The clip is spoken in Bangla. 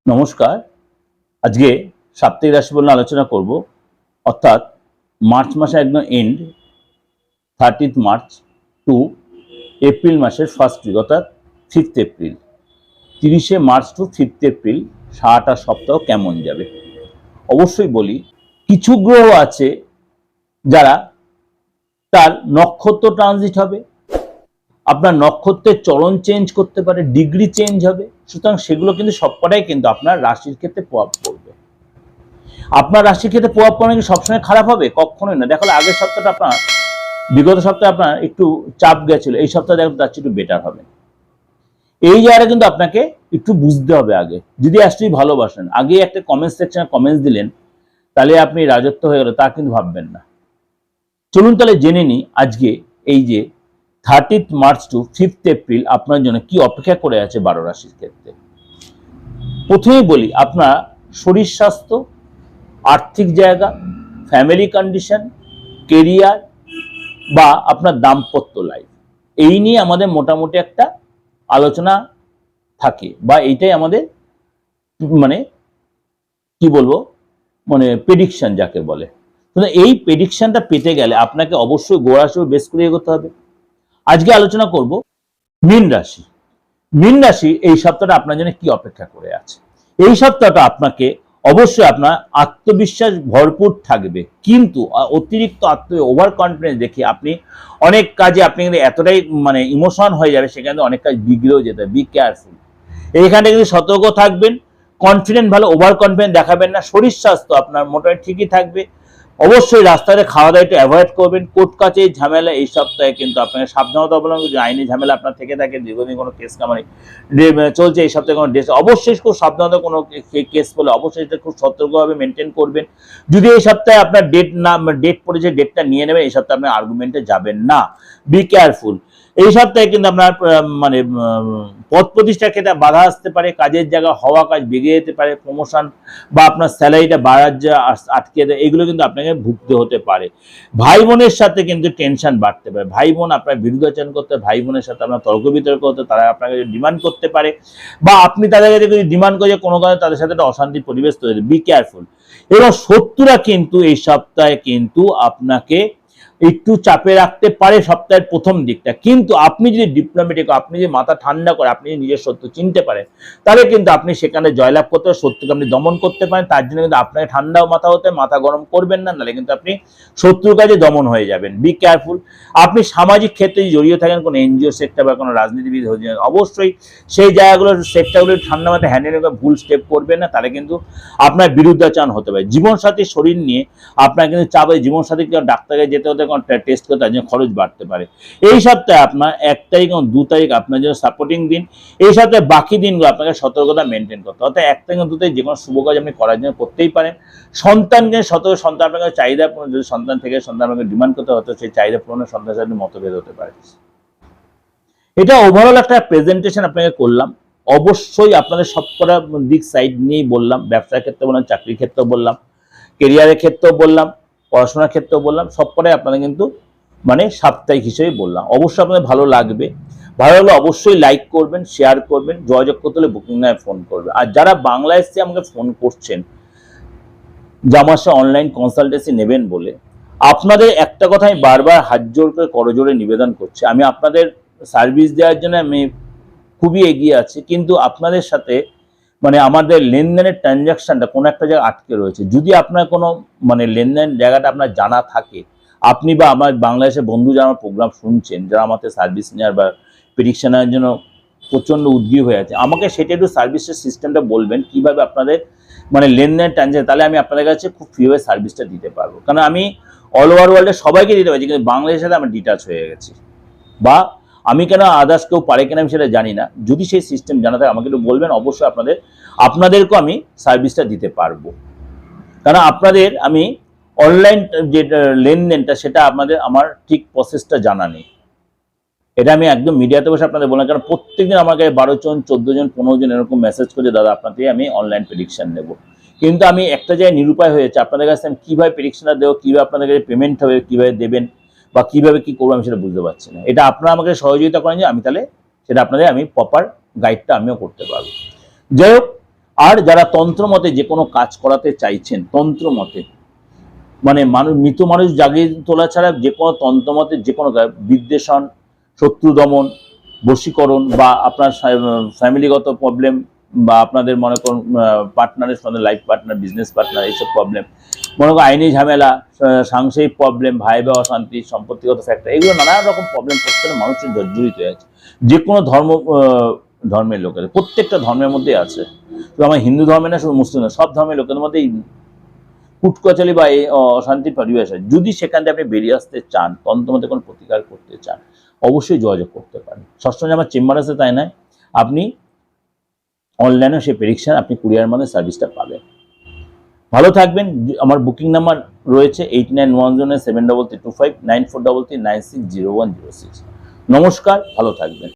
নমস্কার। আজকে সাপ্তাহিক রাশিফল নিয়ে আলোচনা করব, অর্থাৎ মার্চ মাসে একদম এন্ড 30 মার্চ টু এপ্রিল মাসের ফার্স্ট উইক অর্থাৎ 5 এপ্রিল, 30 মার্চ টু 5 এপ্রিল সারাটা সপ্তাহ কেমন যাবে। অবশ্যই বলি, কিছু গ্রহ আছে যারা তার নক্ষত্র ট্রানজিট হবে, আপনার নক্ষত্রের চলন চেঞ্জ করতে পারে, ডিগ্রি চেঞ্জ হবে। সুতরাং সেগুলো কিন্তু সবকটাই কিন্তু আপনার রাশির ক্ষেত্রে প্রভাব পড়বে। আপনার রাশির ক্ষেত্রে প্রভাব পড়ে কি সবসময় খারাপ হবে? কখনোই না। দেখো, আগের সপ্তাহটা আপনার, বিগত সপ্তাহে আপনার একটু চাপ গেছিল, এই সপ্তাহে দেখো তার চেয়ে একটু বেটার হবে। এই জায়গাটা কিন্তু আপনাকে একটু বুঝতে হবে। আগে যদি অ্যাকচুয়ালি ভালোবাসেন, আগে একটা কমেন্ট সেকশনে কমেন্টস দিলেন তাহলে আপনি রাজত্ব হয়ে গেল, তা কিন্তু ভাববেন না। চলুন তাহলে জেনে নিই আজকে এই যে 30 মার্চ টু 5 এপ্রিল আপনার জন্য কি অপেক্ষা করে আছে 12 রাশির ক্ষেত্রে। প্রথমেই বলি, আপনার শরীর স্বাস্থ্য, আর্থিক জায়গা, ফ্যামিলি কন্ডিশন, কেরিয়ার বা আপনার দাম্পত্য লাইফ, এই নিয়ে আমাদের মোটামুটি একটা আলোচনা থাকে, বা এইটাই আমাদের মানে কি বলবো, মানে প্রেডিকশন যাকে বলে। এই প্রেডিকশনটা পেতে গেলে আপনাকে অবশ্যই গোড়া হিসেবে বেস করে এগোতে হবে। আজকে আলোচনা করব মীন রাশি। মীন রাশি এই সপ্তাহটা আপনার জন্য কি অপেক্ষা করে আছে। এই সপ্তাহটা আপনাকে অবশ্যই আপনার আত্মবিশ্বাস ভরপুর থাকবে, কিন্তু অতিরিক্ত ওভার কনফিডেন্স দেখে আপনি অনেক কাজে আপনি কিন্তু এতটাই ইমোশন হয়ে যাবে, সেখানে অনেক কাজ বিগড়েও যেতে হবে। বি কেয়ারফুল, এইখানে কিন্তু সতর্ক থাকবেন। কনফিডেন্ট ভালো, ওভার কনফিডেন্ট দেখাবেন না। শরীর স্বাস্থ্য আপনার মোটামুটি ঠিকই থাকবে। অবশ্যই রাস্তাতে খাওয়া দাওয়া একটু অ্যাভয়েড করবেন। কোর্ট কাছারি ঝামেলা এই সপ্তাহে কিন্তু আপনাকে সাবধানতা অবলম্বন করতে, আইনি ঝামেলা আপনার থেকে থাকে, দীর্ঘদিন কোনো কেস কামারি চলছে, এই সপ্তাহে কোনো ডেস, অবশ্যই খুব সাবধানতা, কোনো কেস বলে অবশ্যই এটা খুব সতর্কভাবে মেনটেন করবেন। যদি এই সপ্তাহে আপনার ডেট পড়েছে, ডেটটা নিয়ে নেবেন। এই সপ্তাহে আপনার আর্গুমেন্টে যাবেন না। Be careful. এই সপ্তাহে কিন্তু আপনার পদ প্রতিষ্ঠার ক্ষেত্রে বাধা আসতে পারে, কাজের জায়গা হওয়া কাজ বেগে যেতে পারে, প্রমোশন বা আপনার স্যালারিটা বাড়ার যা আটকে দেয়, এগুলো কিন্তু আপনাকে ভুগতে হতে পারে। ভাই বোনের সাথে কিন্তু টেনশন বাড়তে পারে। ভাই বোন আপনার বিরুদ্ধাচরণ করতে, ভাই বোনের সাথে আপনার তর্ক বিতর্ক করতে, তারা আপনাকে ডিমান্ড করতে পারে, বা আপনি তাদের কাছে যদি ডিমান্ড করে কোনো কারণে তাদের সাথে একটা অশান্তির পরিবেশ তৈরি। Be careful. এবং শত্রুরা কিন্তু এই সপ্তাহে কিন্তু আপনাকে একটু চাপে রাখতে পারে সপ্তাহের প্রথম দিকটা, কিন্তু আপনি যদি ডিপ্লোম্যাটিক, আপনি যদি মাথা ঠান্ডা করে আপনি যদি নিজের শত্রু চিনতে পারেন, তাহলে কিন্তু আপনি সেখানে জয়লাভ করতে পারেন, শত্রুকে আপনি দমন করতে পারেন। তার জন্য কিন্তু আপনাকে ঠান্ডাও মাথা হতে, মাথা গরম করবেন না, নাহলে কিন্তু আপনি শত্রুর কাছে দমন হয়ে যাবেন। Be careful. আপনি সামাজিক ক্ষেত্রে জড়িয়ে থাকেন, কোনো এনজিও সেক্টর বা কোনো রাজনীতিবিদ হয়ে, অবশ্যই সেই জায়গাগুলোর সেক্টরগুলো ঠান্ডা মাথায় হ্যান্ডেল করে ভুল স্টেপ করবেন না, তাহলে কিন্তু আপনার বিরুদ্ধাচরণ হতে পারে। জীবনসাথীর শরীর নিয়ে আপনার কিন্তু চাপ, জীবনসাথীকে ডাক্তারে যেতে হতে, টেস্ট করে, তার জন্য খরচ বাড়তে পারে। এই সপ্তাহে আপনার 1 তারিখ এবং 2 তারিখ আপনার জন্য সাপোর্টিং দিন। এই সপ্তাহে বাকি দিনগুলো আপনাকে সতর্কতা মেনটেন করতে, অর্থাৎ 1 তারিখ এবং 2 তারিখ যে কোনো শুভ কাজ আপনি করার জন্য করতেই পারেন। সন্তানকে সতর্ক, সন্তান আপনাকে চাহিদা পূরণ, যদি সন্তান থেকে সন্তান আপনাকে ডিমান্ড করতে হতো, সেই চাহিদা পূরণের সন্তানের সাথে মতভেদ হতে পারে। এটা ওভারঅল একটা প্রেজেন্টেশন আপনাকে করলাম। অবশ্যই আপনাদের সবকটা দিক সাইড নিয়েই বললাম। ব্যবসার ক্ষেত্রে বললাম, চাকরির ক্ষেত্রেও বললাম, কেরিয়ারের ক্ষেত্রেও বললাম, পড়াশোনার ক্ষেত্রেও বললাম। সবকটাই আপনাদের কিন্তু সাপ্তাহিক হিসেবে বললাম। অবশ্যই আপনাদের ভালো লাগবে। ভালো লাগলে অবশ্যই লাইক করবেন, শেয়ার করবেন, যোগাযোগ করতে হলে বুকিং নামে ফোন করবেন। আর যারা বাংলাদেশে আমাকে ফোন করছেন যে আমার সাথে অনলাইন কনসালটেন্সি নেবেন বলে, আপনাদের একটা কথা আমি বারবার হাত জোর করে করজোড়ে নিবেদন করছি, আমি আপনাদের সার্ভিস দেওয়ার জন্য আমি খুবই এগিয়ে আছি, কিন্তু আপনাদের সাথে আমাদের লেনদেনের ট্রানজাকশনটা কোনো একটা জায়গায় আটকে রয়েছে। যদি আপনার কোনো লেনদেন জায়গাটা আপনার জানা থাকে, আপনি বা আমার বাংলাদেশের বন্ধু যারা আমার প্রোগ্রাম শুনছেন, যারা আমাদের সার্ভিস নেওয়ার বা প্রেডিকশনের জন্য প্রচণ্ড উদ্গ্রীব হয়ে আছে, আমাকে সেটা একটু সার্ভিসের সিস্টেমটা বলবেন, কিভাবে আপনাদের লেনদেন ট্রানজাকশন, তাহলে আমি আপনাদের কাছে খুব ফ্রিভাবে সার্ভিসটা দিতে পারবো। কারণ আমি অল ওভার ওয়ার্ল্ডে সবাইকে দিতে পারছি, কিন্তু বাংলাদেশের সাথে আমি ডিটাচ হয়ে গেছি, বা আমি কেন আদার্স কেউ পারে কিনা আমি সেটা জানি না। যদি সেই সিস্টেম জানা থাকে আমাকে একটু বলবেন, অবশ্যই আপনাদেরকেও আমি সার্ভিসটা দিতে পারবো। কারণ আপনাদের আমি অনলাইন যে লেনদেনটা, সেটা আমার ঠিক প্রসেসটা জানা নেই। এটা আমি একদম মিডিয়াতে বসে আপনাদের বললাম, কারণ প্রত্যেকদিন আমাকে 12 জন 14 জন 15 জন এরকম মেসেজ করে, দাদা আপনার থেকে আমি অনলাইন প্রেডিকশন নেব। কিন্তু আমি একটা জায়গায় নিরুপায় হয়েছে, আপনাদের কাছে আমি কীভাবে প্রেডিকশনটা দেবো, কীভাবে আপনাদের কাছে পেমেন্ট হবে, কীভাবে দেবেন বা কীভাবে কী করবো, আমি সেটা বুঝতে পারছি না। এটা আপনারা আমাকে সহযোগিতা করেন যে আমি তাহলে সেটা আপনাদের আমি প্রপার গাইডটা আমিও করতে পারবো। যাই হোক, আর যারা তন্ত্রমতে যে কোনো কাজ করাতে চাইছেন, তন্ত্রমতে মানে মৃত মানুষ জাগিয়ে তোলা ছাড়া যে কোনো তন্ত্রমতে যে কোনো বিদ্বেষণ, শত্রু দমন, বশীকরণ বা আপনার ফ্যামিলিগত প্রবলেম বা আপনাদের মনে করুন পার্টনারের সঙ্গে, লাইফ পার্টনার, বিজনেস পার্টনার, এইসব প্রবলেম, মনে করুন আইনি ঝামেলা, সাংসারিক প্রবলেম, ভাই ভাই অশান্তি, সম্পত্তিগত ফ্যাক্টর, এগুলো নানা রকম প্রবলেম প্রত্যেকটা মানুষের জর্জরিত হয়ে আছে। যে কোনো ধর্মের লোকের, প্রত্যেকটা ধর্মের মধ্যেই আছে, শুধু আমার হিন্দু ধর্মে না, শুধু মুসলিম না, সব ধর্মের লোকের মধ্যেই কুটকচালি বা এই অশান্তির পরিবেশ আছে। যদি সেখান থেকে আপনি বেরিয়ে আসতে চান, তন্ত্রমতে কোনো প্রতিকার করতে চান, অবশ্যই যোগাযোগ করতে পারেন। সবসময় আমার চেম্বার আছে তাই নয়, আপনি অনলাইনেও সেই প্রেডিকশন আপনি কুরিয়ার মধ্যে সার্ভিসটা পাবেন। ভালো থাকবেন। আমার বুকিং নাম্বার রয়েছে 8910733325 9433960106। নমস্কার, ভালো থাকবেন।